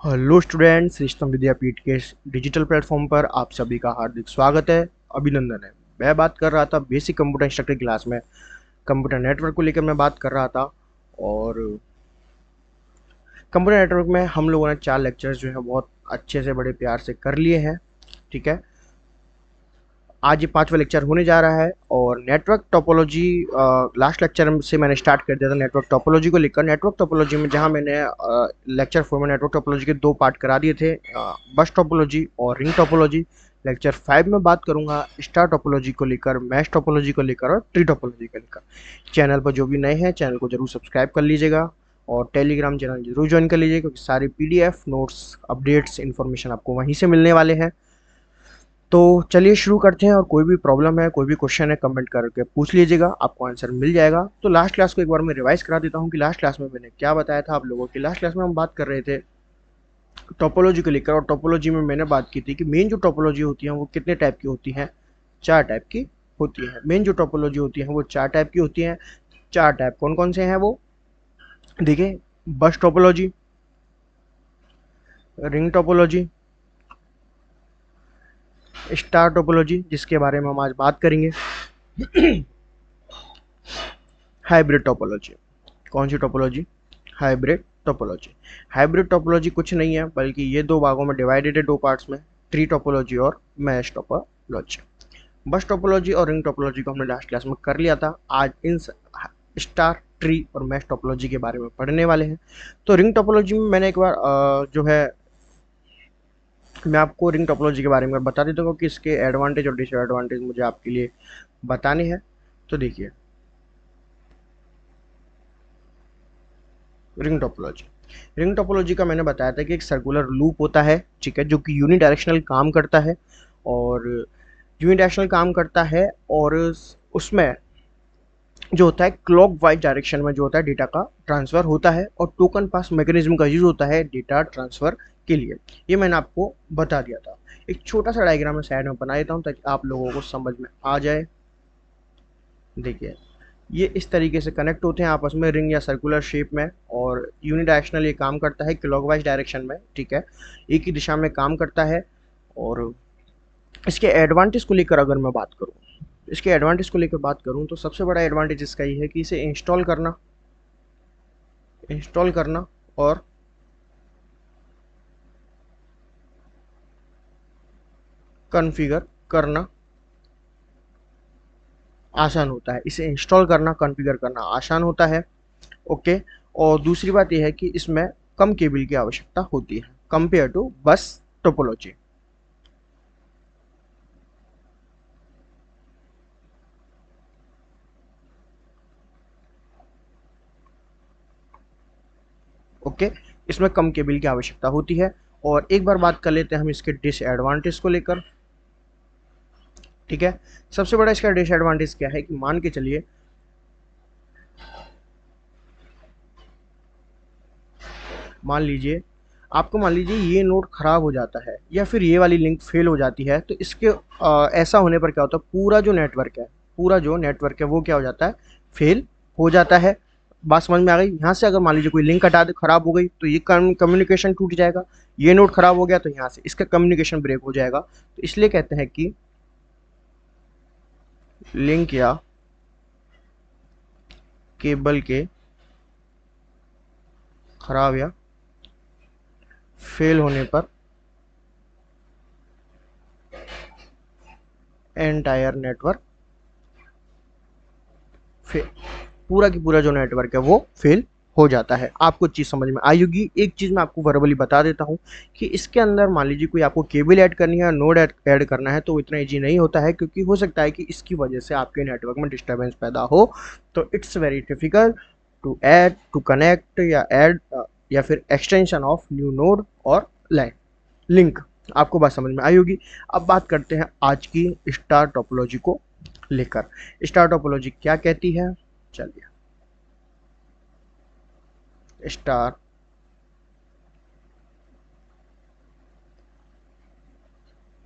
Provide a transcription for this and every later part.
Hello students, रिश्तम विद्यापीठ के digital platform पर आप सभी का हार्दिक स्वागत है, अभिनंदन है। मैं बात कर रहा था बेसिक कंप्यूटर इंस्ट्रक्टर क्लास में कंप्यूटर नेटवर्क को लेकर मैं बात कर रहा था। और कंप्यूटर नेटवर्क में हम लोगों ने 4 लेक्चर्स जो है बहुत अच्छे से बड़े प्यार से कर लिए हैं। ठीक है, आज ये 5वां लेक्चर होने जा रहा है। और नेटवर्क टोपोलॉजी लास्ट लेक्चर से मैंने स्टार्ट कर दिया था नेटवर्क टोपोलॉजी को लेकर। नेटवर्क टोपोलॉजी में जहां मैंने लेक्चर 4 में नेटवर्क टोपोलॉजी के 2 पार्ट करा दिए थे, बस टोपोलॉजी और रिंग टोपोलॉजी। लेक्चर 5 में बात करूंगा स्टार टोपोलॉजी को लेकर, मैश टोपोलॉजी को लेकर और ट्री टोपोलॉजी को लेकर। चैनल पर जो भी नए हैं चैनल को जरूर सब्सक्राइब कर लीजिएगा और टेलीग्राम चैनल जरूर ज्वाइन कर लीजिएगा, क्योंकि सारे पीडीएफ नोट्स अपडेट्स इन्फॉर्मेशन आपको वहीं से मिलने वाले हैं। तो चलिए शुरू करते हैं। और कोई भी प्रॉब्लम है, कोई भी क्वेश्चन है, कमेंट करके पूछ लीजिएगा, आपको आंसर मिल जाएगा। तो लास्ट क्लास को एक बार मैं रिवाइज करा देता हूँ कि लास्ट क्लास में मैंने क्या बताया था आप लोगों की। लास्ट क्लास में हम बात कर रहे थे टोपोलॉजी को लेकर, और टोपोलॉजी में मैंने बात की थी कि मेन जो टोपोलॉजी होती है वो कितने टाइप की होती हैं। 4 टाइप की होती है। मेन जो टोपोलॉजी होती है वो 4 टाइप की होती हैं। 4 टाइप कौन कौन से हैं वो देखिए। बस topology, ring topology, star topology जिसके बारे में हम आज बात करेंगे, हाइब्रिड टोपोलॉजी। कौन सी topology? Hybrid topology. Hybrid topology कुछ नहीं है बल्कि ये 2 भागों में डिवाइडेड है, 2 पार्ट्स में, ट्री टोपोलॉजी और मैश टोपोलॉजी। बस टोपोलॉजी और रिंग टोपोलॉजी को हमने लास्ट क्लास में कर लिया था। आज इन स्टार, ट्री और मैश टोपोलॉजी के बारे में पढ़ने वाले हैं। तो रिंग टोपोलॉजी में मैंने एक बार जो है मैं आपको रिंग टोपोलॉजी के बारे में बता देता हूँ कि इसके एडवांटेज और डिसएडवांटेज मुझे आपके लिए बताने हैं। तो देखिए, रिंग टोपोलॉजी। रिंग टोपोलॉजी का मैंने बताया था कि एक सर्कुलर लूप होता है, ठीक है, जो कि यूनिडायरेक्शनल काम करता है। और यूनिडायरेक्शनल काम करता है और उसमें जो होता है क्लॉक वाइज डायरेक्शन में जो होता है डेटा का ट्रांसफर होता है, और टोकन पास मैकेनिज्म का यूज होता है डेटा ट्रांसफर के लिए। ये मैंने आपको बता दिया था। एक छोटा सा डायग्राम में साइड में बना देता हूँ ताकि आप लोगों को समझ में आ जाए। देखिए, ये इस तरीके से कनेक्ट होते हैं आपस में रिंग या सर्कुलर शेप में, और यूनिडायरेक्शनल ये काम करता है क्लॉकवाइज डायरेक्शन में, ठीक है, एक ही दिशा में काम करता है। और इसके एडवांटेज को लेकर अगर मैं बात करूं, इसके एडवांटेज को लेकर बात करूं तो सबसे बड़ा एडवांटेज इसका ये है कि इसे इंस्टॉल करना और कॉन्फ़िगर करना आसान होता है। इसे इंस्टॉल करना, कॉन्फ़िगर करना आसान होता है। ओके। और दूसरी बात यह है कि इसमें कम केबल की आवश्यकता होती है compare to bus topology. Okay, इसमें कम केबल की आवश्यकता होती है। और एक बार बात कर लेते हैं हम इसके डिसएडवांटेज को लेकर, ठीक है। सबसे बड़ा इसका डिसएडवांटेज क्या है कि मान के चलिए मान लीजिए ये नोड खराब हो जाता है या फिर ये वाली लिंक फेल हो जाती है, तो इसके ऐसा होने पर क्या होता है, पूरा जो नेटवर्क है वो क्या हो जाता है, फेल हो जाता है। बात समझ में आ गई? यहाँ से अगर मान लीजिए कोई लिंक हटा दे, खराब हो गई, तो ये कम्युनिकेशन टूट जाएगा। ये नोड खराब हो गया तो यहाँ से इसका कम्युनिकेशन ब्रेक हो जाएगा। तो इसलिए कहते हैं कि लिंक या केबल के खराब या फेल होने पर एंटायर नेटवर्क पूरा की पूरा जो नेटवर्क है वो फेल हो जाता है। आपको चीज़ समझ में आई होगी। एक चीज़ मैं आपको वर्बली बता देता हूँ कि इसके अंदर मान लीजिए कोई आपको केबल ऐड करनी है, नोड ऐड करना है, तो इतना ईजी नहीं होता है, क्योंकि हो सकता है कि इसकी वजह से आपके नेटवर्क में डिस्टर्बेंस पैदा हो। तो it's very difficult to add, to connect या ऐड या फिर एक्सटेंशन ऑफ न्यू नोड और लाइन लिंक। आपको बात समझ में आई होगी। अब बात करते हैं आज की स्टार टोपोलॉजी को लेकर। स्टार टोपोलॉजी क्या कहती है? चलिए, star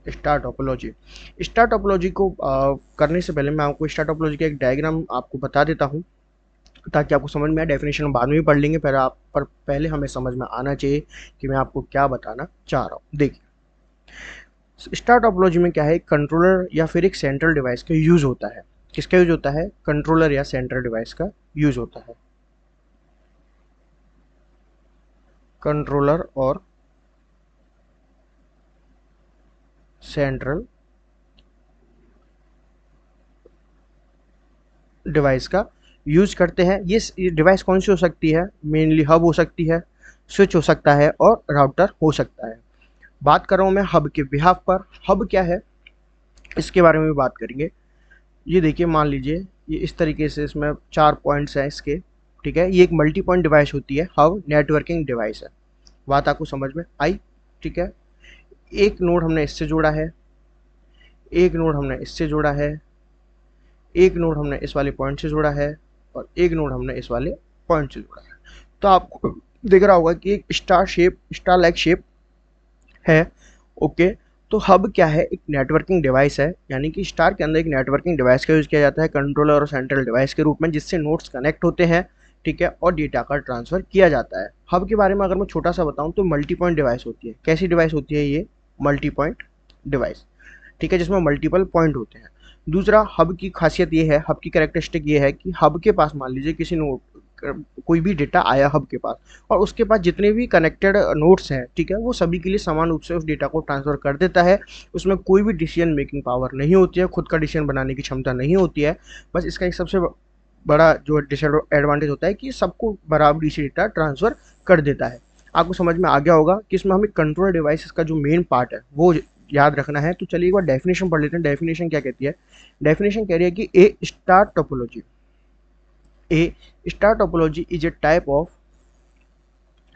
star topology. Star topology को करने से पहले मैं आपको स्टार टोपोलॉजी का एक डायग्राम आपको बता देता हूँ। ताकि आपको समझ में आए। डेफिनेशन बाद में भी पढ़ लेंगे, पर पहले हमें समझ में आना चाहिए कि मैं आपको क्या बताना चाह रहा हूँ। देखिए, स्टार टोपोलॉजी में क्या है, कंट्रोलर या फिर एक सेंट्रल डिवाइस का यूज होता है। किसका यूज होता है? कंट्रोलर या सेंट्रल डिवाइस का यूज होता है। कंट्रोलर और सेंट्रल डिवाइस का यूज करते हैं। ये डिवाइस कौन सी हो सकती है? मेनली हब हो सकती है, स्विच हो सकता है और राउटर हो सकता है। बात कर रहा हूँ मैं हब के बिहाफ पर। हब क्या है, इसके बारे में भी बात करेंगे। ये देखिए, मान लीजिए ये इस तरीके से, इसमें 4 पॉइंट्स हैं इसके, ठीक है। ये एक मल्टी पॉइंट डिवाइस होती है, हब नेटवर्किंग डिवाइस है। बात आपको समझ में आई? ठीक है। एक नोड हमने इससे जोड़ा है, एक नोड हमने इससे जोड़ा है, एक नोड हमने इस वाले पॉइंट से जोड़ा है और एक नोड हमने इस वाले पॉइंट से जोड़ा है। तो आपको दिख रहा होगा कि एक स्टार लाइक शेप है। ओके, तो हब क्या है? एक नेटवर्किंग डिवाइस है, यानी कि स्टार के अंदर एक नेटवर्किंग डिवाइस का यूज किया जाता है कंट्रोलर और सेंट्रल डिवाइस के रूप में, जिससे नोड्स कनेक्ट होते हैं, ठीक है, और डेटा का ट्रांसफर किया जाता है। हब के बारे में अगर मैं छोटा सा बताऊं तो मल्टी पॉइंट डिवाइस होती है। कैसी डिवाइस होती है ये? मल्टी पॉइंट डिवाइस, ठीक है, जिसमें मल्टीपल पॉइंट होते हैं। दूसरा, हब की खासियत ये है, हब की कैरेक्टरिस्टिक ये है कि हब के पास मान लीजिए किसी नोड, कोई भी डेटा आया हब के पास, और उसके पास जितने भी कनेक्टेड नोड्स हैं, ठीक है, वो सभी के लिए समान रूप से उस डेटा को ट्रांसफर कर देता है। उसमें कोई भी डिसीजन मेकिंग पावर नहीं होती है, खुद का डिसीजन बनाने की क्षमता नहीं होती है। बस इसका एक सबसे बड़ा जो डिसएडवांटेज होता है कि सबको बराबरी से डेटा ट्रांसफर कर देता है। आपको समझ में आ गया होगा कि इसमें हमें कंट्रोल डिवाइस का जो मेन पार्ट है वो याद रखना है। तो चलिए एक बार डेफिनेशन पढ़ लेते हैं। डेफिनेशन क्या कहती है? डेफिनेशन कह रही है कि a star topology, A star topology is a type of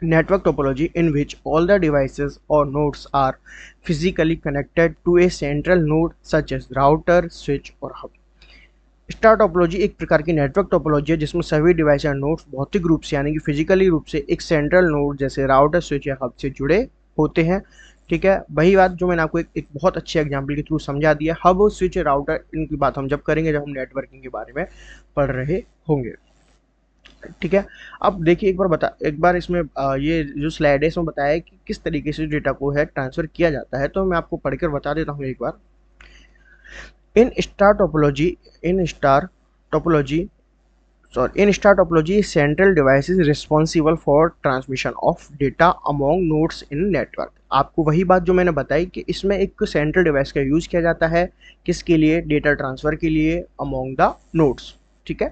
network topology in which all the devices or nodes are physically connected to a central node such as router, switch और hub। Star topology एक प्रकार की network topology है जिसमें सभी device या nodes भौतिक रूप से, यानी कि फिजिकली रूप से एक सेंट्रल नोड जैसे राउटर, स्विच या हब से जुड़े होते हैं। ठीक है, वही बात जो मैंने आपको एक बहुत अच्छे एग्जांपल के थ्रू समझा दिया। हब, स्विच, राउटर, इनकी बात हम जब करेंगे जब हम नेटवर्किंग के बारे में पढ़ रहे होंगे। ठीक है, अब देखिए एक बार इसमें ये जो स्लाइड है इसमें बताया है कि किस तरीके से डेटा को है ट्रांसफर किया जाता है। तो मैं आपको पढ़कर बता देता हूँ एक बार। In star topology in star topology in star topology central device is responsible for transmission of data among nodes in network। आपको वही बात जो मैंने बताई कि इसमें एक सेंट्रल डिवाइस का यूज किया जाता है, किसके लिए? डेटा ट्रांसफर के लिए among the nodes। ठीक है,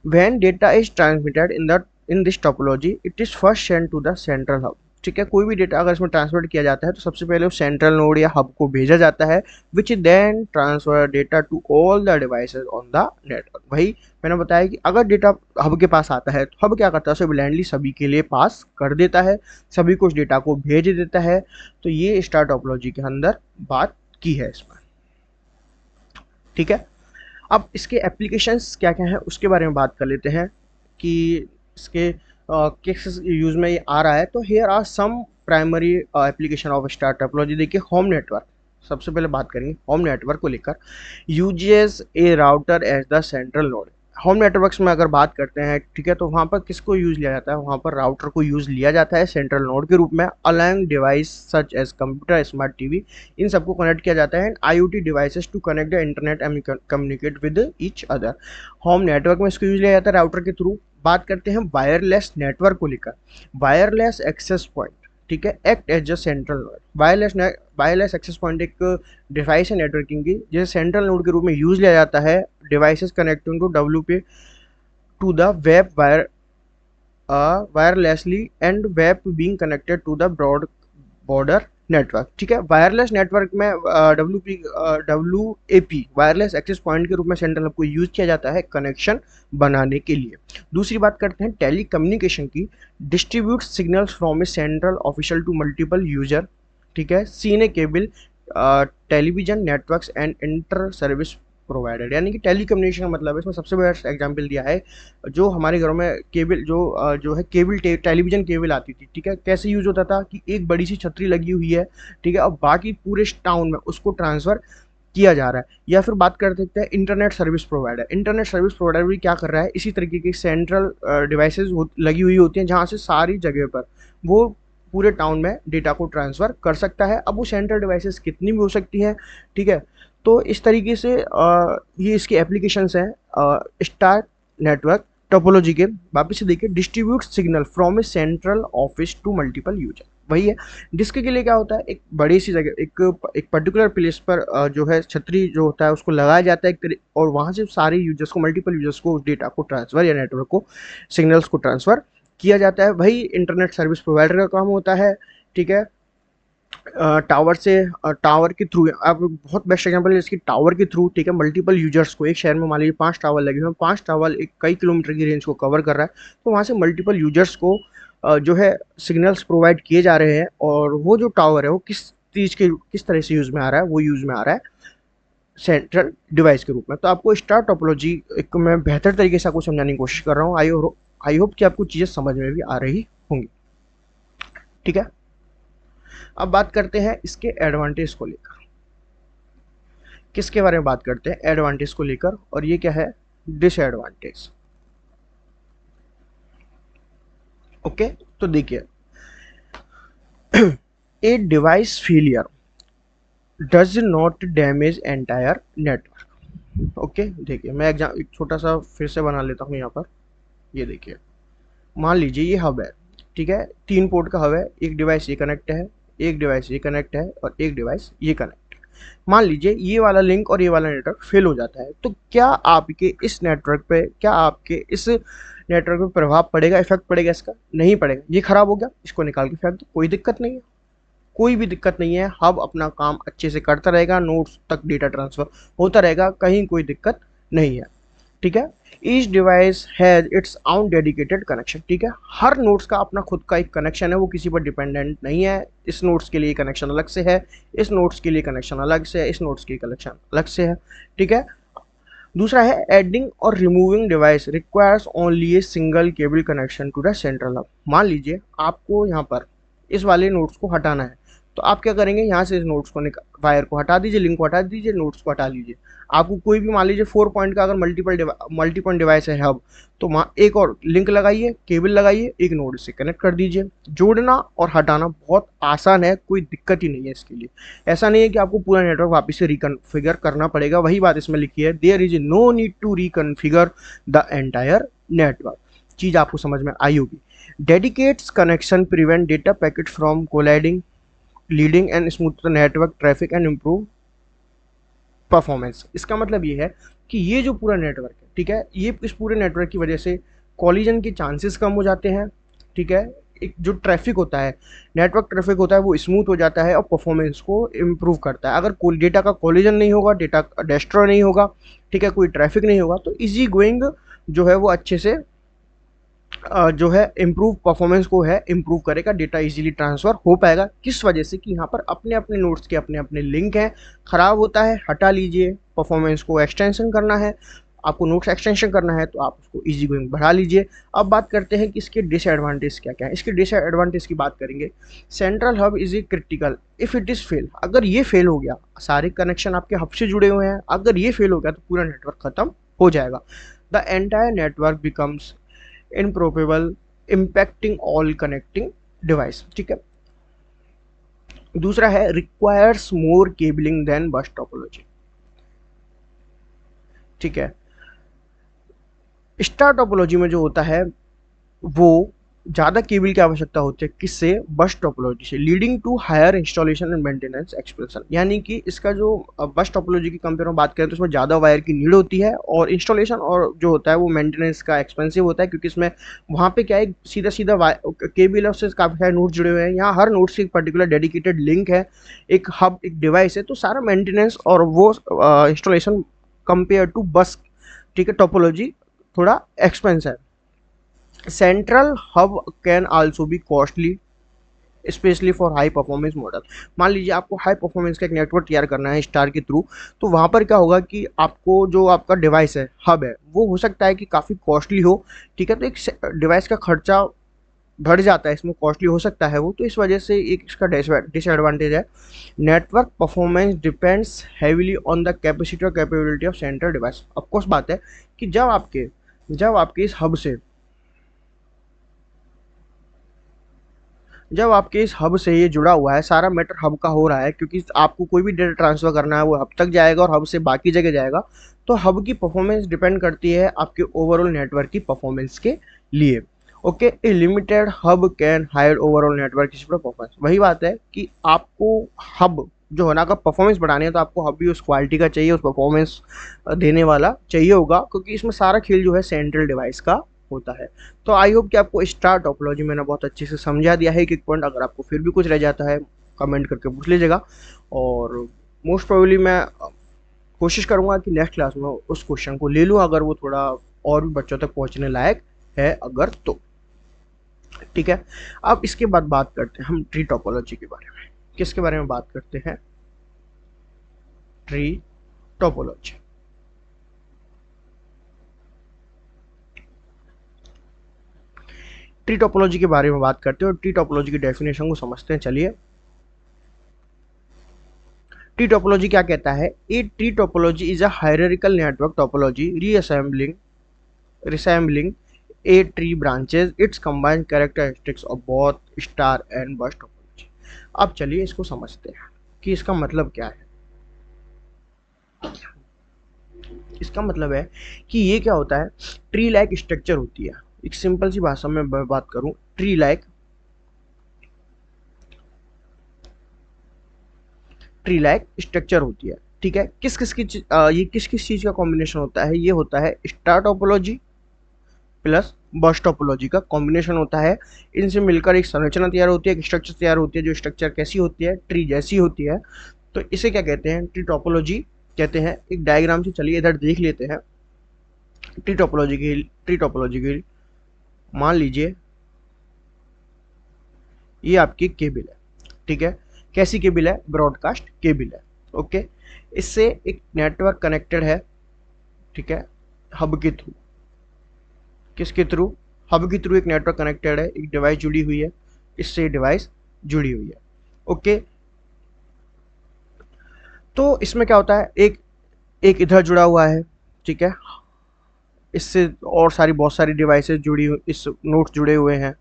when data is transmitted in this topology it is first sent to the central hub। ठीक है, कोई भी डेटा अगर इसमें ट्रांसफर किया जाता है तो सबसे पहले उस सेंट्रल नोड या हब को भेजा जाता है, which then transfer data to all the devices on the network. वही मैंने बताया कि अगर डेटा हब के पास आता है तो हब क्या करता है? उसे ब्लाइंडली सभी के लिए पास कर देता है, सभी को उस डेटा को भेज देता है। तो ये स्टार टोपोलॉजी के अंदर बात की है इसमें। ठीक है, अब इसके एप्लीकेशंस क्या क्या हैं उसके बारे में बात कर लेते हैं कि इसके किस यूज में ये आ रहा है। तो here are some primary application of star topology. देखिए, होम नेटवर्क सबसे पहले बात करेंगे। होम नेटवर्क को लेकर uses a router as the central node. Home networks में अगर बात करते हैं, ठीक है, तो वहाँ पर किसको यूज़ लिया जाता है? वहाँ पर राउटर को यूज़ लिया जाता है सेंट्रल नोड के रूप में। Allowing device such as computer, smart TV, इन सबको कनेक्ट किया जाता है। IoT devices to connect the internet and communicate with each other. Home network में इसको यूज़ लिया जाता है राउटर के थ्रू। बात करते हैं वायरलेस नेटवर्क को लेकर। वायरलेस एक्सेस पॉइंट, ठीक है, act as a central node. Wireless access point एक डिवाइस है नेटवर्किंग की जिसे सेंट्रल नोड के रूप में यूज लिया जाता है। Devices connecting to WP to the web wirelessly and web being connected to the border network. ठीक है, वायरलेस नेटवर्क में WAP वायरलेस एक्सेस पॉइंट के रूप में सेंट्रल हब को यूज किया जाता है कनेक्शन बनाने के लिए। दूसरी बात करते हैं टेली कम्युनिकेशन की। Distribute signals from a central official to multiple user. ठीक है, seen a cable, television networks and inter service provider. यानी कि टेली कम्युनिकेशन का मतलब है, इसमें सबसे बड़ा एग्जांपल दिया है जो हमारे घरों में केबल जो है केबल टेलीविजन केबल आती थी। ठीक है, कैसे यूज होता था कि एक बड़ी सी छतरी लगी हुई है, ठीक है, और बाकी पूरे टाउन में उसको ट्रांसफर किया जा रहा है। या फिर बात कर सकते हैं internet service provider. Internet service provider भी क्या कर रहा है, इसी तरीके की सेंट्रल डिवाइसेस लगी हुई होती हैं जहाँ से सारी जगह पर वो पूरे टाउन में डेटा को ट्रांसफ़र कर सकता है। अब वो सेंट्रल डिवाइसेस कितनी भी हो सकती हैं, ठीक है। तो इस तरीके से ये इसकी एप्लीकेशंस हैं स्टार नेटवर्क टोपोलॉजी के। वापस से देखिए, distribute signal from a central office to multiple user, वही है। डिस्क के लिए क्या होता है, एक बड़ी सी जगह, एक पर्टिकुलर प्लेस पर जो है छतरी जो होता है उसको लगाया जाता है और वहाँ से सारे यूजर्स को, मल्टीपल यूजर्स को उस डेटा को ट्रांसफ़र या नेटवर्क को सिग्नल्स को ट्रांसफ़र किया जाता है। वही इंटरनेट सर्विस प्रोवाइडर का काम होता है, ठीक है। टावर से टावर के थ्रू, अब बहुत बेस्ट एग्जांपल है इसकी, टावर के थ्रू, ठीक है, मल्टीपल यूजर्स को, एक शहर में मान लीजिए 5 टावर लगे हुए हैं, 5 टावर एक कई किलोमीटर की रेंज को कवर कर रहा है, तो वहाँ से मल्टीपल यूजर्स को जो है सिग्नल्स प्रोवाइड किए जा रहे हैं। और वो जो टावर है वो किस तरह से यूज़ में आ रहा है, वो यूज़ में आ रहा है सेंट्रल डिवाइस के रूप में। तो आपको स्टार टोपोलॉजी एक मैं बेहतर तरीके से आपको समझाने की कोशिश कर रहा हूँ। आई होप कि आपको चीज़ें समझ में भी आ रही होंगी, ठीक है। अब बात करते हैं इसके एडवांटेज को लेकर। किसके बारे में बात करते हैं, एडवांटेज को लेकर, और ये क्या है, डिसएडवांटेज। ओके, तो देखिए, a device failure does not damage entire network. Okay, देखिए मैं एक छोटा सा फिर से बना लेता हूँ यहाँ पर। ये देखिए, मान लीजिए ये हब है, ठीक है, 3 पोर्ट का हब है, एक डिवाइस ये कनेक्ट है, एक डिवाइस ये कनेक्ट है और एक डिवाइस ये कनेक्ट है। मान लीजिए ये वाला लिंक और ये वाला नेटवर्क फेल हो जाता है, तो क्या आपके इस नेटवर्क पे, क्या आपके इस नेटवर्क पे प्रभाव पड़ेगा, इफेक्ट पड़ेगा इसका? नहीं पड़ेगा। ये खराब हो गया, इसको निकाल के फेंक दो, कोई दिक्कत नहीं है, कोई भी दिक्कत नहीं है। हब अपना काम अच्छे से करता रहेगा, नोड्स तक डेटा ट्रांसफर होता रहेगा, कहीं कोई दिक्कत नहीं है, ठीक है। Each device has its own dedicated connection, ठीक है। हर नोड्स का अपना खुद का एक कनेक्शन है, वो किसी पर डिपेंडेंट नहीं है। इस नोड्स के लिए कनेक्शन अलग से है, इस नोड्स के लिए कनेक्शन अलग से है, इस नोड्स के कनेक्शन अलग से है, ठीक है। दूसरा है एडिंग और removing device requires only a single cable connection to the central hub. मान लीजिए आपको यहाँ पर इस वाले नोड्स को हटाना है, तो आप क्या करेंगे, यहाँ से इस नोड्स को वायर को हटा दीजिए, लिंक को हटा दीजिए, नोड्स को हटा लीजिए। आपको कोई भी मान लीजिए 4 पॉइंट का अगर मल्टी पॉइंट डिवाइस है हब, तो वहाँ एक और लिंक लगाइए, केबल लगाइए, एक नोड से कनेक्ट कर दीजिए। जोड़ना और हटाना बहुत आसान है, कोई दिक्कत ही नहीं है इसके लिए। ऐसा नहीं है कि आपको पूरा नेटवर्क वापस से रिकन्फिगर करना पड़ेगा, वही बात इसमें लिखी है, there is no need to reconfigure the entire network. चीज़ आपको समझ में आई होगी। Dedicates connection prevent data packet from colliding, leading and smooth network traffic and improve performance. इसका मतलब ये है कि ये जो पूरा नेटवर्क है, ठीक है, ये इस पूरे नेटवर्क की वजह से कॉलिजन के चांसेस कम हो जाते हैं, ठीक है। एक जो ट्रैफिक होता है, नेटवर्क ट्रैफिक होता है, वो स्मूथ हो जाता है और परफॉर्मेंस को इम्प्रूव करता है। अगर डेटा का कॉलिजन नहीं होगा, डेटा डिस्ट्रॉय नहीं होगा, ठीक है, कोई ट्रैफिक नहीं होगा, तो इजी गोइंग जो है वो अच्छे से जो है इम्प्रूव परफॉर्मेंस को है इम्प्रूव करेगा, डेटा इजीली ट्रांसफ़र हो पाएगा। किस वजह से कि यहाँ पर अपने अपने नोड्स के अपने अपने लिंक हैं, ख़राब होता है हटा लीजिए, परफॉर्मेंस को एक्सटेंशन करना है, आपको नोट्स एक्सटेंशन करना है तो आप उसको इजी गोइंग बढ़ा लीजिए। अब बात करते हैं कि इसके डिसएडवांटेज क्या क्या है। इसके डिसएडवांटेज की बात करेंगे, central hub is a critical if it is fail. अगर ये फेल हो गया, सारे कनेक्शन आपके हब से जुड़े हुए हैं, अगर ये फेल हो गया तो पूरा नेटवर्क खत्म हो जाएगा। The entire network becomes inoperable impacting all connecting device, ठीक है। दूसरा है requires more cabling than bus topology, ठीक है। स्टार टोपोलॉजी में जो होता है वो ज़्यादा केबल की आवश्यकता होती है, किससे, बस टोपोलॉजी से, leading to higher installation and maintenance expansion. यानी कि इसका जो बस टोपोलॉजी की कंपेयर में बात करें तो उसमें ज़्यादा वायर की नीड होती है और इंस्टॉलेशन और जो होता है वो मेंटेनेंस का एक्सपेंसिव होता है, क्योंकि इसमें वहाँ पे क्या है, सीधा सीधा केबल और से काफ़ी सारे नोड्स जुड़े हुए हैं। यहाँ हर नोड से एक पर्टिकुलर डेडिकेटेड लिंक है, एक हब, एक डिवाइस है, तो सारा मेंटेनेंस और वो इंस्टॉलेशन कंपेयर टू बस, ठीक है, टोपोलॉजी थोड़ा एक्सपेंस है। Central hub can also be costly specially for high performance model. मान लीजिए आपको हाई परफॉर्मेंस का एक नेटवर्क तैयार करना है स्टार के थ्रू, तो वहाँ पर क्या होगा कि आपको जो आपका डिवाइस है, हब है, वो हो सकता है कि काफ़ी कॉस्टली हो, ठीक है। तो एक डिवाइस का खर्चा बढ़ जाता है, इसमें कॉस्टली हो सकता है वो, तो इस वजह से एक इसका डिसएडवांटेज है। Network performance depends heavily on the capacity और capability of central device. Of course बात है कि जब आपके इस हब से जब आपके इस हब से ये जुड़ा हुआ है, सारा मैटर हब का हो रहा है, क्योंकि आपको कोई भी डेटा ट्रांसफर करना है वो हब तक जाएगा और हब से बाकी जगह जाएगा, तो हब की परफॉर्मेंस डिपेंड करती है आपके ओवरऑल नेटवर्क की परफॉर्मेंस के लिए। Okay, A limited hub can hide overall network की परफॉर्मेंस। वही बात है कि आपको हब जो है ना, अगर परफॉर्मेंस बढ़ानी है तो आपको हब भी उस क्वालिटी का चाहिए, उस परफॉर्मेंस देने वाला चाहिए होगा, क्योंकि इसमें सारा खेल जो है सेंट्रल डिवाइस का होता है। तो आई होप कि आपको स्टार टोपोलॉजी मैंने बहुत अच्छे से समझा दिया है एक एक पॉइंट। अगर आपको फिर भी कुछ रह जाता है कमेंट करके पूछ लीजिएगा, और मोस्ट प्रोबेबली मैं कोशिश करूंगा कि नेक्स्ट क्लास में उस क्वेश्चन को ले लूँ, अगर वो थोड़ा और भी बच्चों तक पहुंचने लायक है अगर तो। ठीक है, अब इसके बाद बात करते हैं हम ट्री टोपोलॉजी के बारे में। किसके बारे में बात करते हैं? Tree topology. ट्री टोपोलॉजी के बारे में बात करते हैं और ट्री टोपोलॉजी की डेफिनेशन को समझते हैं। चलिए, ट्री टोपोलॉजी क्या कहता है? ए tree topology is a hierarchical network topology resembling a tree branches its combined characteristics of both star and burst topology। अब चलिए इसको समझते हैं कि इसका मतलब क्या है। इसका मतलब है कि ये क्या होता है, ट्री लाइक स्ट्रक्चर होती है। एक सिंपल सी भाषा में बात करूं, ट्री लाइक स्ट्रक्चर होती है। ठीक है, ये किस किस चीज का कॉम्बिनेशन होता है? ये होता है star topology plus burst topology का कॉम्बिनेशन होता है। इनसे मिलकर एक संरचना तैयार होती है, एक स्ट्रक्चर तैयार होती है, जो स्ट्रक्चर कैसी होती है? ट्री जैसी होती है। तो इसे क्या कहते हैं? ट्री टोपोलॉजी कहते हैं। एक डायग्राम से चलिए इधर देख लेते हैं। ट्री टोपोलॉजी की मान लीजिए ये आपकी केबल है। ठीक है, कैसी केबल है? ब्रॉडकास्ट केबल है। ओके, इससे एक नेटवर्क कनेक्टेड है। ठीक है, हब के थ्रू। किसके थ्रू? हब के थ्रू एक नेटवर्क कनेक्टेड है, एक डिवाइस जुड़ी हुई है, इससे डिवाइस जुड़ी हुई है। ओके, तो इसमें क्या होता है, एक इधर जुड़ा हुआ है। ठीक है, इससे और बहुत सारी डिवाइसेस जुड़ी हुई, इस नोड्स जुड़े हुए हैं।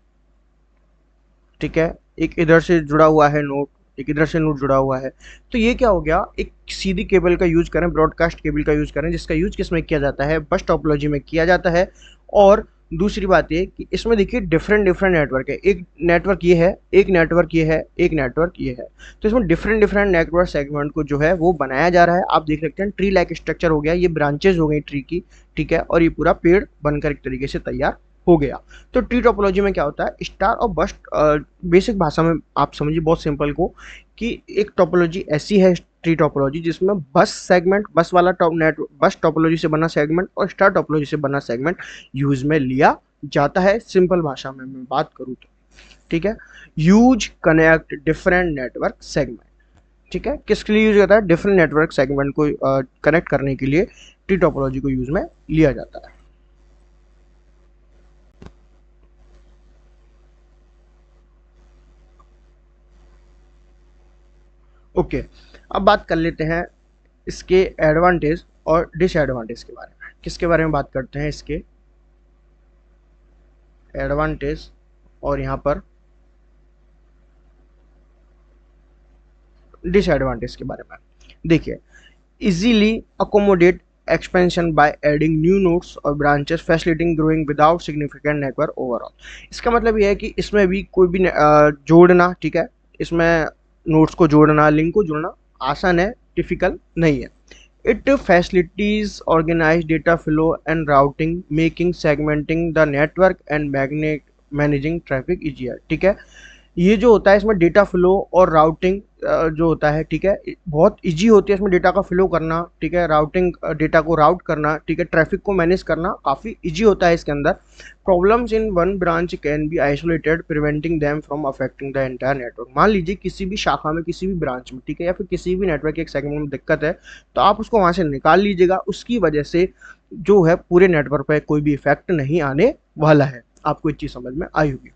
ठीक है, एक इधर से जुड़ा हुआ है नोड, एक इधर से नोड जुड़ा हुआ है। तो ये क्या हो गया, एक सीधी केबल का यूज करें, ब्रॉडकास्ट केबल का यूज करें, जिसका यूज किस में किया जाता है? बस टोपोलॉजी में किया जाता है। और दूसरी बात ये कि इसमें देखिए डिफरेंट नेटवर्क है। एक नेटवर्क ये है, एक नेटवर्क ये है, एक नेटवर्क ये है। तो इसमें डिफरेंट नेटवर्क सेगमेंट को जो है वो बनाया जा रहा है। आप देख सकते हैं ट्री लाइक स्ट्रक्चर हो गया, ये ब्रांचेज हो गई ट्री की। ठीक है, और ये पूरा पेड़ बनकर एक तरीके से तैयार हो गया। तो ट्री टोपोलॉजी में क्या होता है? स्टार और बस्ट, बेसिक भाषा में आप समझिए बहुत सिंपल को, कि एक टोपोलॉजी ऐसी है ट्री टोपोलॉजी जिसमें बस टोपोलॉजी से बना सेगमेंट और स्टार टोपोलॉजी से बना सेगमेंट यूज में लिया जाता है। सिंपल भाषा में मैं बात करूँ तो, ठीक है, use connect different network segment. ठीक है, किसके लिए यूज होता है? डिफरेंट नेटवर्क सेगमेंट को कनेक्ट करने के लिए ट्री टोपोलॉजी को यूज में लिया जाता है। ओके, अब बात कर लेते हैं इसके एडवांटेज और डिसएडवांटेज के बारे में। किसके बारे में बात करते हैं? इसके एडवांटेज और यहाँ पर डिसएडवांटेज के बारे में। देखिए, easily accommodate expansion by adding new nodes और branches facilitating growing without significant network overall. इसका मतलब यह है कि इसमें भी कोई भी जोड़ना, ठीक है, इसमें नोड्स को जोड़ना, लिंक को जोड़ना आसान है, डिफिकल्ट नहीं है। It facilities organize data flow and routing, making segmenting the network and managing traffic easier. ठीक है, ये जो होता है इसमें डेटा फ्लो और राउटिंग जो होता है, ठीक है, बहुत इजी होती है इसमें डेटा का फ्लो करना। ठीक है, राउटिंग, डेटा को राउट करना, ठीक है, ट्रैफिक को मैनेज करना काफ़ी इजी होता है इसके अंदर। Problems in one branch can be isolated preventing them from affecting the entire network. मान लीजिए किसी भी शाखा में, किसी भी ब्रांच में, ठीक है, या फिर किसी भी नेटवर्क के एक सेगमेंट में दिक्कत है, तो आप उसको वहाँ से निकाल लीजिएगा। उसकी वजह से जो है पूरे नेटवर्क पर कोई भी इफेक्ट नहीं आने वाला है। आपको एक चीज़ समझ में आई होगी।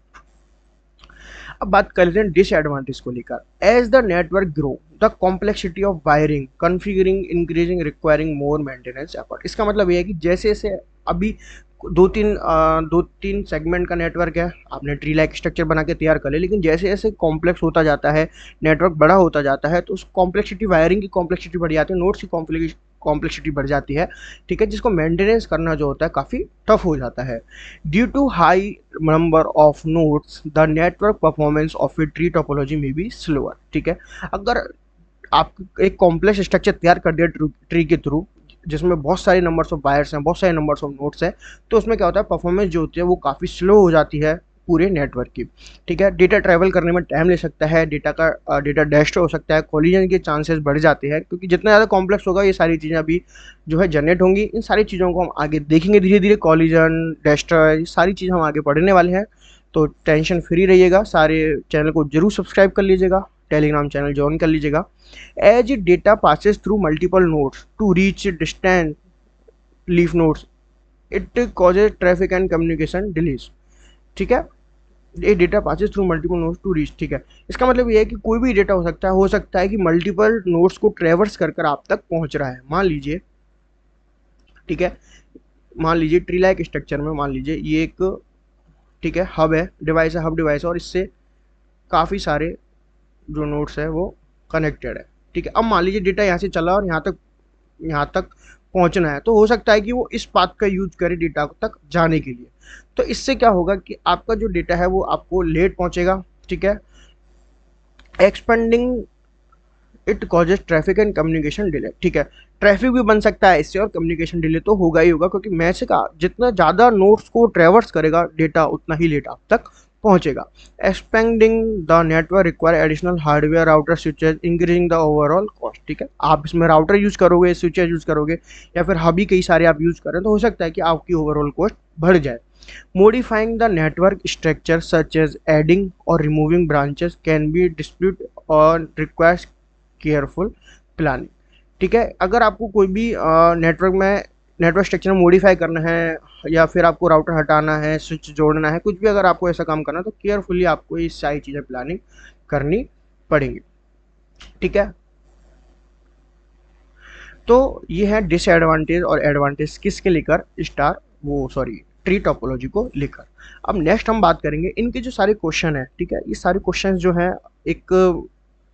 अब बात कर लेते हैं डिसएडवांटेज को लेकर। As the network grow the complexity of wiring configuring increasing requiring more maintenance effort. इसका मतलब ये है कि जैसे जैसे अभी दो तीन सेगमेंट का नेटवर्क है, आपने ट्री लाइक स्ट्रक्चर बना के तैयार कर लिया, लेकिन जैसे जैसे कॉम्प्लेक्स होता जाता है, नेटवर्क बड़ा होता जाता है, तो उस कॉम्प्लेक्सिटी, वायरिंग की कॉम्प्लेक्सिटी बढ़ जाती है, नोड्स की कॉम्प्लेक्सिटी बढ़ जाती है, ठीक है, जिसको मेंटेनेंस करना जो होता है काफ़ी टफ हो जाता है। Due to high number of nodes the network performance of a tree topology में बी स्लोअर, ठीक है। अगर आप एक कॉम्प्लेक्स स्ट्रक्चर तैयार कर दिया ट्री के थ्रू, जिसमें बहुत सारे नंबर्स ऑफ वायर्स हैं, बहुत सारे नंबर्स ऑफ नोड्स हैं, तो उसमें क्या होता है, परफॉर्मेंस जो होती है वो काफ़ी स्लो हो जाती है पूरे नेटवर्क की, ठीक है। डेटा ट्रैवल करने में टाइम ले सकता है, डेटा डेस्ट्रॉय हो सकता है, कोलिजन के चांसेस बढ़ जाते हैं, क्योंकि जितना ज़्यादा कॉम्प्लेक्स होगा ये सारी चीज़ें अभी जो है जनरेट होंगी। इन सारी चीज़ों को हम आगे देखेंगे धीरे धीरे, कोलिजन, डेस्ट्रॉय, सारी चीज़ हम आगे पढ़ने वाले हैं। तो टेंशन फ्री रहिएगा, सारे चैनल को जरूर सब्सक्राइब कर लीजिएगा, टेलीग्राम चैनल ज्वाइन कर लीजिएगा। As data passes through multiple nodes to reach distant leaf nodes it causes traffic and communication delays, ठीक है। ये data passes through multiple nodes to reach, ठीक है। इसका मतलब ये है कि कोई भी डेटा हो सकता है कि मल्टीपल नोड्स को ट्रेवर्स कर कर आप तक पहुंच रहा है। मान लीजिए, ठीक है, मान लीजिए ट्री लाइक स्ट्रक्चर में, मान लीजिए ये एक, ठीक है, हब है, डिवाइस है, हब डिवाइस है, और इससे काफ़ी सारे जो नोड्स है वो कनेक्टेड है, ठीक है। अब मान लीजिए डेटा यहाँ से चला और यहाँ तक पहुँचना है, तो हो सकता है कि वो इस पाथ का यूज करे डेटा तक जाने के लिए। तो इससे क्या होगा कि आपका जो डेटा है वो आपको लेट पहुँचेगा, ठीक है। Expanding it causes traffic and communication delay, ठीक है। ट्रैफिक भी बन सकता है इससे, और कम्युनिकेशन डिले तो होगा ही होगा, क्योंकि मैसेज का जितना ज़्यादा नोड्स को ट्रेवर्स करेगा डेटा, उतना ही लेट आप तक पहुंचेगा। Expanding the network require additional hardware router switches increasing the overall cost, ठीक है। आप इसमें राउटर यूज करोगे, स्विचेज यूज करोगे, या फिर हबी कई सारे आप यूज करें, तो हो सकता है कि आपकी ओवरऑल कॉस्ट बढ़ जाए। Modifying the network structure such as adding or removing branches can be dispute और requires careful planning, ठीक है। अगर आपको कोई भी नेटवर्क स्ट्रक्चर में मॉडिफाई करना है, या फिर आपको राउटर हटाना है, स्विच जोड़ना है, कुछ भी अगर आपको ऐसा काम करना है, तो केयरफुली आपको ये सारी चीज़ें प्लानिंग करनी पड़ेंगी, ठीक है। तो ये है डिसएडवांटेज और एडवांटेज किसके लेकर, ट्री टोपोलॉजी को लेकर। अब नेक्स्ट हम बात करेंगे इनके जो सारे क्वेश्चन है, ठीक है। ये सारे क्वेश्चन जो है एक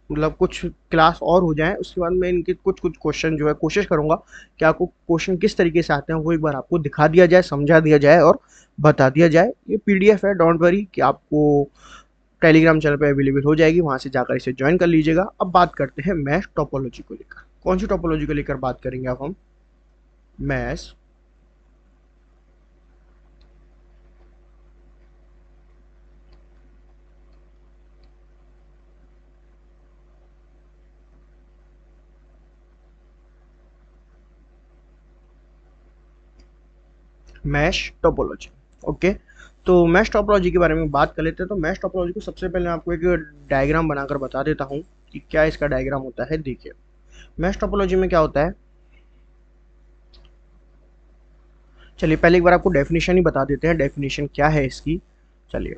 मतलब कुछ क्लास और हो जाए, उसके बाद मैं इनके कुछ क्वेश्चन जो है कोशिश करूंगा कि आपको क्वेश्चन किस तरीके से आते हैं वो एक बार आपको दिखा दिया जाए, समझा दिया जाए और बता दिया जाए। ये पीडीएफ है, डोंट वरी, कि आपको टेलीग्राम चैनल पे अवेलेबल हो जाएगी, वहाँ से जाकर इसे ज्वाइन कर लीजिएगा। अब बात करते हैं मैश टोपोलॉजी को लेकर। कौन सी टोपोलॉजी को लेकर बात करेंगे अब हम, मैश मैश टोपोलॉजी, ओके। तो मैश टोपोलॉजी के बारे में बात कर लेते हैं। तो मैश टोपोलॉजी को सबसे पहले आपको एक डायग्राम बनाकर बता देता हूँ कि क्या इसका डायग्राम होता है। देखिए, मैश टोपोलॉजी में क्या होता है, चलिए पहले एक बार आपको डेफिनेशन ही बता देते हैं, डेफिनेशन क्या है इसकी। चलिए,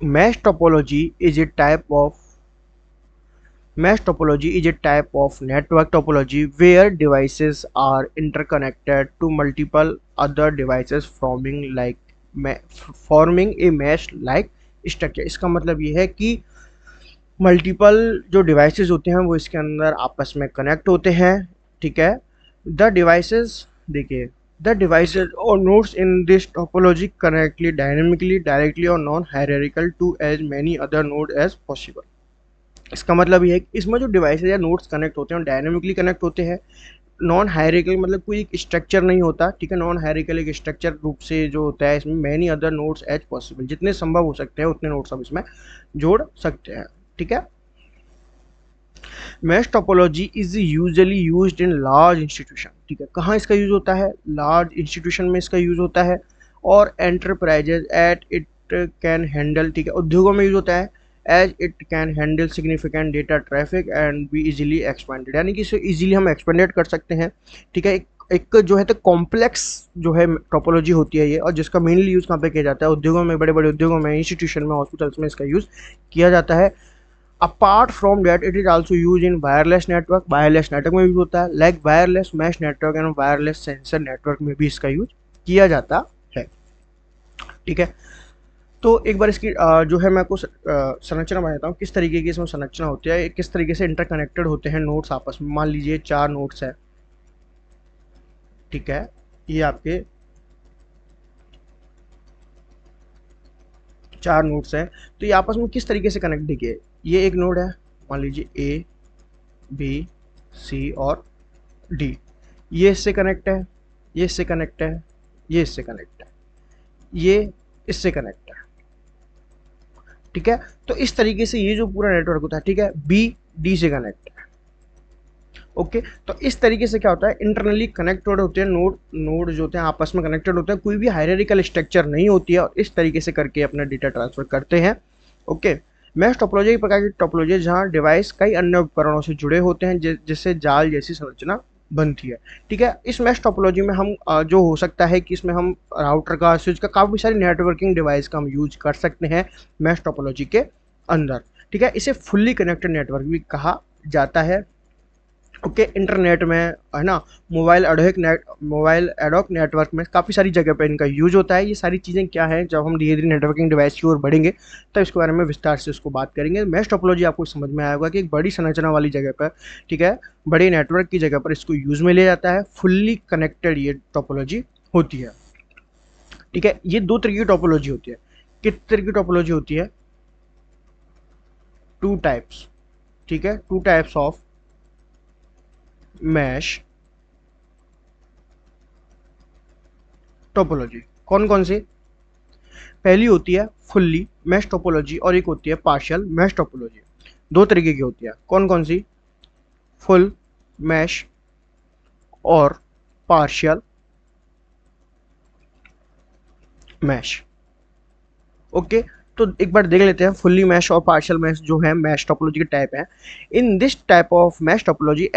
mesh topology is a type of Mesh topology is a type of network topology where devices are interconnected to multiple other devices forming a mesh-like structure। इसका मतलब ये है कि मल्टीपल जो डिवाइसेस होते हैं वो इसके अंदर आपस में कनेक्ट होते हैं, ठीक है। द डिवाइसेस, देखिए, द डिवाइसेस और nodes in this topology connectly dynamically directly और non hierarchical to as many other node as possible. इसका मतलब ये है कि इसमें जो डिवाइसेज या नोड्स कनेक्ट होते हैं डायनेमिकली कनेक्ट होते हैं, नॉन हायरार्किकल मतलब कोई एक स्ट्रक्चर नहीं होता, ठीक है। नॉन हायरार्किकल एक स्ट्रक्चर रूप से जो होता है, इसमें many other nodes as possible, जितने संभव हो सकते हैं उतने नोड्स हम इसमें जोड़ सकते हैं, ठीक है। Mesh topology is usually used in large institution, ठीक है। कहाँ इसका यूज होता है, लार्ज इंस्टीट्यूशन में इसका यूज होता है, और enterprises at it can handle, ठीक है, उद्योगों में यूज होता है, as it can handle significant data traffic and be easily expanded, यानी कि इसे इजीली हम एक्सपेंडेड कर सकते हैं, ठीक है। एक एक जो है तो कॉम्प्लेक्स जो है टोपोलॉजी होती है ये, और जिसका मेनली यूज़ कहाँ पे किया जाता है, उद्योगों में, बड़े बड़े उद्योगों में, इंस्टीट्यूशन में, हॉस्पिटल्स में इसका यूज़ किया जाता है। Apart from that it is also use in wireless network, wireless network में भी होता है, like wireless mesh network and wireless sensor network में भी इसका यूज किया जाता है। ठीक है, तो एक बार इसकी जो है मैं आपको संरचना बताता हूँ, किस तरीके की इसमें संरचना होती है, किस तरीके से इंटरकनेक्टेड होते हैं नोड्स आपस में। मान लीजिए 4 नोड्स है, ठीक है, ये आपके 4 नोड्स हैं, तो ये आपस में किस तरीके से कनेक्ट, देखिए ये एक नोड है, मान लीजिए ए बी सी और डी, ये इससे कनेक्ट है, ये इससे कनेक्ट है, ये इससे कनेक्ट है, ये इससे कनेक्ट है। ठीक है, तो इस तरीके से ये जो पूरा नेटवर्क होता है, ठीक है, बी डी से कनेक्ट है। ओके, तो इस तरीके से क्या होता है, इंटरनली कनेक्टेड होते हैं नोड जो होते हैं आपस में कनेक्टेड होते हैं, कोई भी हायरार्किकल स्ट्रक्चर नहीं होती है, और इस तरीके से करके अपना डेटा ट्रांसफर करते हैं। ओके, मैश टोपोलॉजी एक प्रकार की टोपोलॉजी है जहाँ डिवाइस कई अन्य उपकरणों से जुड़े होते हैं, जिससे जाल जैसी संरचना बनती है। ठीक है, इस मैश टोपोलॉजी में हम जो हो सकता है कि इसमें हम राउटर का, स्विच का, काफ़ी सारी नेटवर्किंग डिवाइस का हम यूज कर सकते हैं मैश टोपोलॉजी के अंदर। ठीक है, इसे फुल्ली कनेक्टेड नेटवर्क भी कहा जाता है। ओके, इंटरनेट में है ना, मोबाइल एडॉक नेटवर्क में काफ़ी सारी जगह पे इनका यूज होता है। ये सारी चीज़ें क्या है, जब हम धीरे धीरे नेटवर्किंग डिवाइस की ओर बढ़ेंगे तब इसके बारे में विस्तार से उसको बात करेंगे। मैश टोपोलॉजी आपको समझ में आएगा कि एक बड़ी संरचना वाली जगह पर, ठीक है, बड़े नेटवर्क की जगह पर इसको यूज में लिया जाता है। फुल्ली कनेक्टेड ये टोपोलॉजी होती है। ठीक है, ये 2 तरह की टोपोलॉजी होती है। किस तरह की टोपोलॉजी होती है, 2 टाइप्स। ठीक है, 2 टाइप्स ऑफ मैश टोपोलॉजी। कौन कौन सी, पहली होती है फुल्ली मैश टोपोलॉजी और एक होती है पार्शियल मैश टोपोलॉजी। 2 तरीके की होती है। कौन कौन सी, फुल मैश और पार्शियल मैश। ओके, तो एक बार देख लेते हैं फुल्ली मैश और पार्शियल मैश जो है मैश टोपोलॉजी के टाइप है। इन this type of mesh topology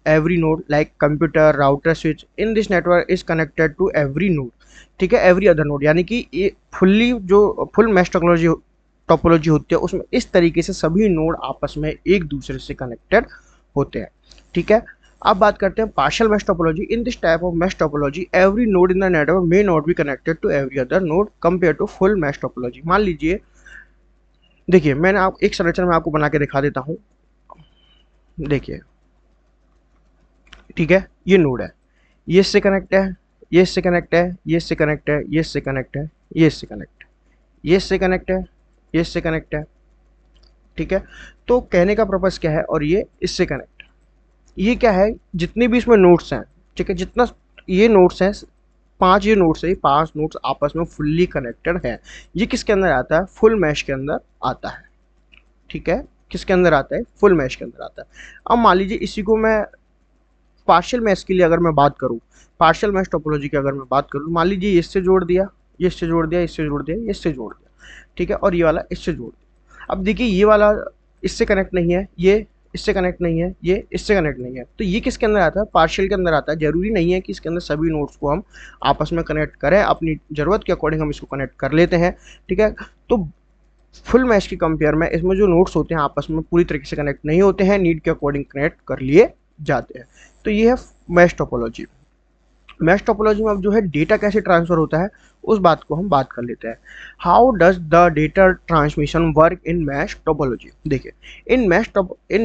every node like computer router switch in this network is connected to every node। ठीक है, every other node, यानी कि ये फुल मैश टोपोलॉजी होती है उसमें इस तरीके से सभी नोड आपस में एक दूसरे से कनेक्टेड होते हैं। ठीक है, अब बात करते हैं partial mesh topology. In this type of mesh topology every node in the network may not be connected to every other node compare to full mesh topology. मान लीजिए, देखिए मैंने आप एक संरचना में आपको बना के दिखा देता हूँ। देखिए, ठीक है, ये नोड है, ये इससे कनेक्ट है, ये इससे कनेक्ट है, ये इससे कनेक्ट है, ये इससे कनेक्ट है, ये इससे कनेक्ट है, ये इससे कनेक्ट है, ये इससे कनेक्ट है। ठीक है, तो कहने का पर्पस क्या है, और ये इससे कनेक्ट, ये क्या है, जितने भी इसमें नोड्स हैं, ठीक है, जितना ये नोड्स हैं, 5 ये नोड्स है, 5 नोड्स आपस में फुल्ली कनेक्टेड है। ये किसके अंदर आता है, फुल मैश के अंदर आता है। ठीक है, किसके अंदर आता है, फुल मैश के अंदर आता है। अब मान लीजिए इसी को मैं पार्शियल मैश के लिए अगर मैं बात करूँ, पार्शियल मैश टोपोलॉजी की अगर मैं बात करूँ, मान लीजिए इससे जोड़ दिया, ये इससे जोड़ दिया, इससे जोड़ दिया, इससे जोड़ दिया, ठीक है, और ये वाला इससे जोड़ दिया। अब देखिए ये वाला इससे कनेक्ट नहीं है, ये इससे कनेक्ट नहीं है, ये इससे कनेक्ट नहीं है, तो ये किसके अंदर आता है, पार्शियल के अंदर आता है। जरूरी नहीं है कि इसके अंदर सभी नोड्स को हम आपस में कनेक्ट करें, अपनी ज़रूरत के अकॉर्डिंग हम इसको कनेक्ट कर लेते हैं। ठीक है, तो फुल मैश की कंपेयर में इसमें जो नोड्स होते हैं आपस में पूरी तरीके से कनेक्ट नहीं होते हैं, नीड के अकॉर्डिंग कनेक्ट कर लिए जाते हैं। तो ये है मैश टोपोलॉजी। मैश टोपोलॉजी में अब जो है डेटा कैसे ट्रांसफर होता है उस बात को हम बात कर लेते हैं। How does the data transmission work in mesh topology. देखिए, in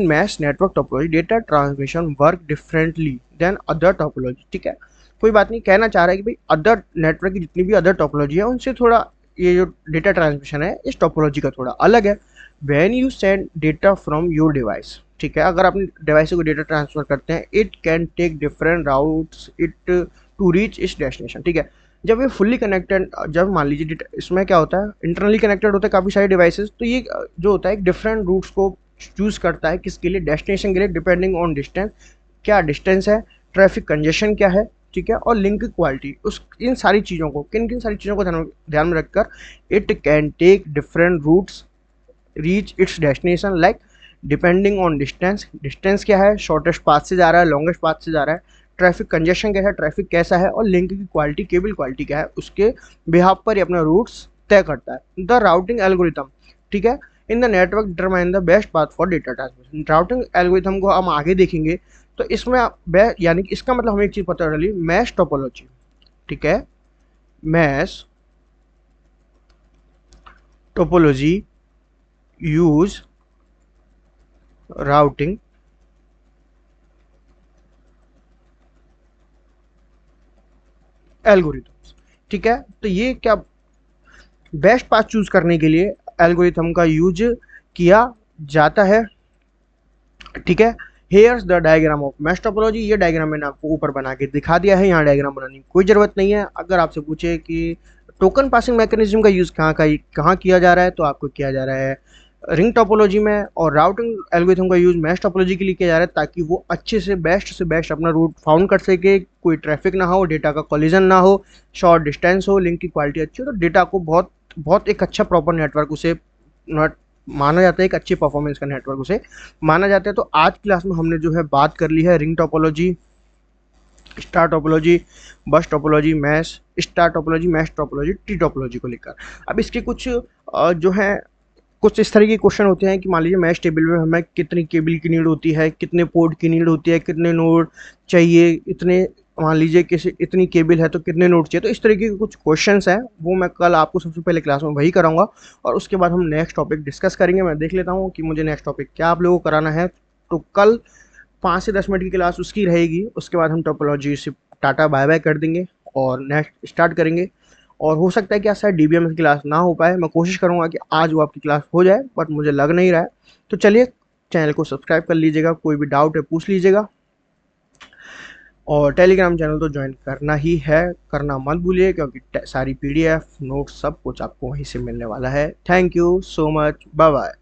mesh network topology data transmission work differently than other topology. ठीक है, कोई बात नहीं, कहना चाह रहा है कि भाई अदर नेटवर्क की जितनी भी अदर टोपोलॉजी है उनसे थोड़ा ये जो डेटा ट्रांसमिशन है इस टोपोलॉजी का थोड़ा अलग है। When you send data from your device, ठीक है, अगर अपने डिवाइस को डेटा ट्रांसफर करते हैं, it can take different routes it to reach its destination. ठीक है, जब ये फुल्ली कनेक्टेड, जब मान लीजिए इसमें क्या होता है, इंटरनली कनेक्टेड होते हैं काफ़ी सारे डिवाइसेस, तो ये जो होता है एक डिफरेंट रूट्स को चूज करता है, किसके लिए, डेस्टिनेशन के लिए, डिपेंडिंग ऑन डिस्टेंस, क्या डिस्टेंस है, ट्रैफिक कंजेशन क्या है, ठीक है, और लिंक क्वालिटी, उस इन सारी चीज़ों को, किन किन सारी चीज़ों को ध्यान में रखकर it can take different routes reach its destination, like depending on distance, distance क्या है, शॉर्टेस्ट पाथ से जा रहा है, लॉन्गेस्ट पाथ से जा रहा है, ट्रैफिक कंजेशन कैसा है, ट्रैफिक कैसा है और लिंक की क्वालिटी, केबल क्वालिटी क्या है, उसके बिहाफ पर ये अपना रूट्स तय करता है। द राउटिंग एल्गोरिथम, ठीक है, इन the network determine the best path for data transmission. Routing algorithm को हम आगे देखेंगे, तो इसमें यानी कि इसका मतलब हमें एक चीज़ पता चली, मैश टोपोलॉजी, ठीक है, mesh topology use routing algorithms, ठीक है। तो ये क्या, बेस्ट पाथ चूज करने के लिए एल्गोरिथम का यूज किया जाता है, ठीक है। Hairs the diagram of mesh topology, ये डायग्राम मैंने आपको ऊपर बना के दिखा दिया है, यहाँ डायग्राम बनाने की कोई ज़रूरत नहीं है। अगर आपसे पूछे कि टोकन पासिंग मैकेनिज्म का यूज़ कहाँ किया जा रहा है, तो आपको किया जा रहा है रिंग टोपोलॉजी में, और राउटिंग एल्गोरिथम का यूज़ मैश टोपोलॉजी के लिए किया जा रहा है, ताकि वो अच्छे से बेस्ट अपना रूट फाउंड कर सके, कोई ट्रैफिक ना हो, डेटा का कोलिजन ना हो, शॉर्ट डिस्टेंस हो, लिंक की क्वालिटी अच्छी हो, तो डेटा को बहुत बहुत एक अच्छा प्रॉपर नेटवर्क उसे माना जाता है, एक अच्छी परफॉर्मेंस का नेटवर्क उसे माना जाता है। तो आज क्लास में हमने जो है बात कर ली है ring topology, star topology, bus topology, mesh, star topology, mesh topology, tree topology को लेकर। अब इसके कुछ जो है कुछ इस तरह के क्वेश्चन होते हैं कि मान लीजिए मैश टेबल में हमें कितनी केबल की नीड होती है, कितने पोर्ट की नीड होती है, कितने नोड चाहिए, इतने, मान लीजिए किसी इतनी केबल है तो कितने नोड चाहिए। तो इस तरीके के कुछ क्वेश्चंस हैं, वो मैं कल आपको सबसे पहले क्लास में वही कराऊंगा, और उसके बाद हम नेक्स्ट टॉपिक डिस्कस करेंगे। मैं देख लेता हूँ कि मुझे नेक्स्ट टॉपिक क्या आप लोगों को कराना है। तो कल 5 से 10 मिनट की क्लास उसकी रहेगी, उसके बाद हम टोपोलॉजी से टाटा बाय बाय कर देंगे और नेक्स्ट स्टार्ट करेंगे। और हो सकता है कि आज शायद डीबीएम की क्लास ना हो पाए, मैं कोशिश करूंगा कि आज वो आपकी क्लास हो जाए, बट मुझे लग नहीं रहा है। तो चलिए, चैनल को सब्सक्राइब कर लीजिएगा, कोई भी डाउट है पूछ लीजिएगा, और टेलीग्राम चैनल तो ज्वाइन करना ही है, करना मत भूलिए, क्योंकि सारी पीडीएफ नोट्स सब कुछ आपको वहीं से मिलने वाला है। Thank you so much, bye bye.